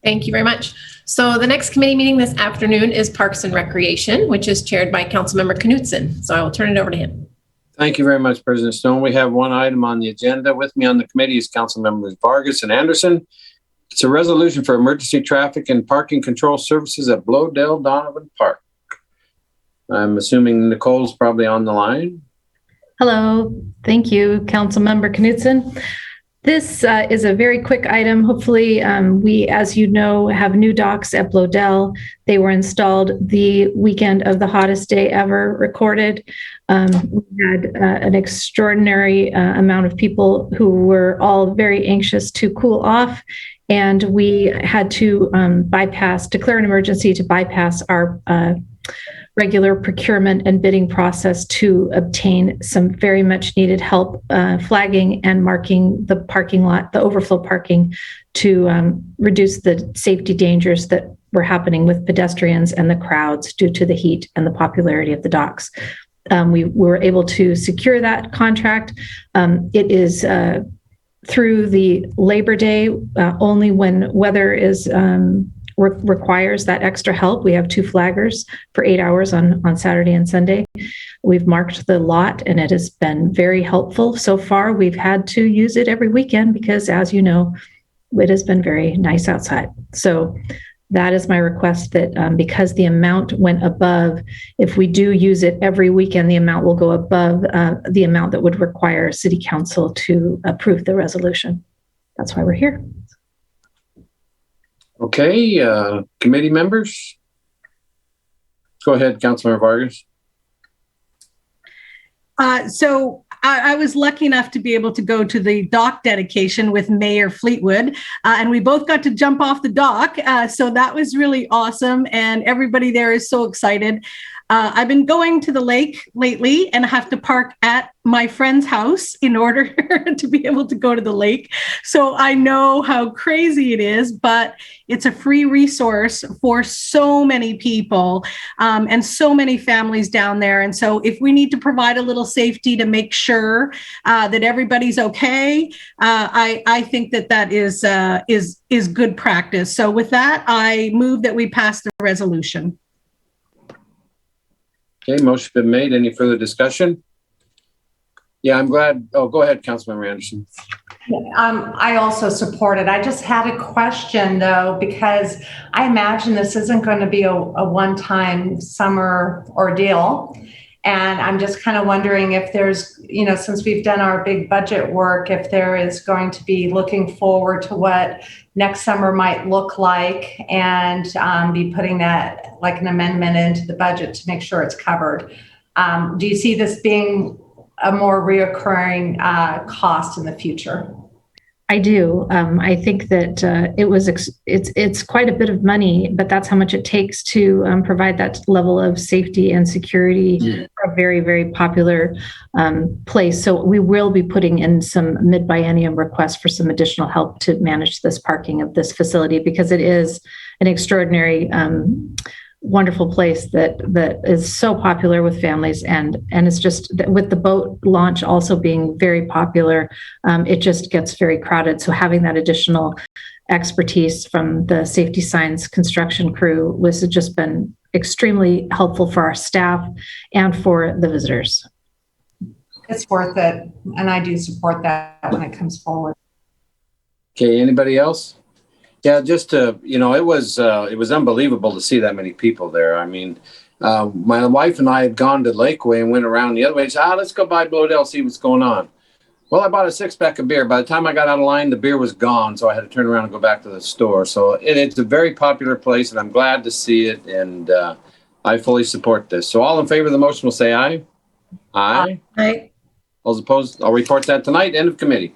Thank you very much. So the next committee meeting this afternoon is Parks and Recreation, which is chaired by Councilmember Knudsen. So I will turn it over to him. Thank you very much, President Stone. We have one item on the agenda. With me on the committee is Council Members Vargas and Anderson. It's a resolution for emergency traffic and parking control services at Blodell Donovan Park. I'm assuming Nicole's probably on the line. Hello. Thank you, Councilmember Knudsen. This is a very quick item. Hopefully, we, as you know, have new docks at Blodell. They were installed the weekend of the hottest day ever recorded. We had an extraordinary amount of people who were all very anxious to cool off, and we had to declare an emergency to bypass our regular procurement and bidding process to obtain some very much needed help flagging and marking the parking lot, the overflow parking, to reduce the safety dangers that were happening with pedestrians and the crowds due to the heat and the popularity of the docks. We were able to secure that contract. It is through the Labor Day, only when weather is requires that extra help. We have 2 flaggers for 8 hours on Saturday and Sunday. We've marked the lot and it has been very helpful so far. We've had to use it every weekend because, as you know, it has been very nice outside. So that is my request, that because the amount went above, if we do use it every weekend, the amount will go above the amount that would require City Council to approve the resolution. That's why we're here. Okay, committee members. Go ahead, Councilmember Vargas. So I was lucky enough to be able to go to the dock dedication with Mayor Fleetwood, and we both got to jump off the dock. So that was really awesome, and everybody there is so excited. I've been going to the lake lately and have to park at my friend's house in order to be able to go to the lake. So I know how crazy it is, but it's a free resource for so many people and so many families down there. And so if we need to provide a little safety to make sure that everybody's okay, I think that is good practice. So with that, I move that we pass the resolution. Okay, motion been made. Any further discussion? Yeah, I'm glad. Oh, go ahead, Councilmember Anderson. I also support it. I just had a question though, because I imagine this isn't going to be a one-time summer ordeal. And I'm just kind of wondering if there's, since we've done our big budget work, if there is going to be looking forward to what next summer might look like and be putting that like an amendment into the budget to make sure it's covered. Do you see this being a more reoccurring cost in the future? I do. I think that it's quite a bit of money, but that's how much it takes to provide that level of safety and security for a very, very popular place. So we will be putting in some mid-biennium requests for some additional help to manage this parking of this facility, because it is an extraordinary wonderful place that is so popular with families, and it's just with the boat launch also being very popular, it just gets very crowded. So having that additional expertise from the safety signs construction crew was just been extremely helpful for our staff and for the visitors. It's worth it, and I do support that when it comes forward. Okay, anybody else? Yeah, just to, it was unbelievable to see that many people there. I mean, my wife and I had gone to Lakeway and went around the other way and said, let's go by Blodell, see what's going on. Well, I bought a 6-pack of beer. By the time I got out of line, the beer was gone, so I had to turn around and go back to the store. So it's a very popular place, and I'm glad to see it, and I fully support this. So all in favor of the motion will say aye. Aye. Aye. All opposed, I'll report that tonight. End of committee.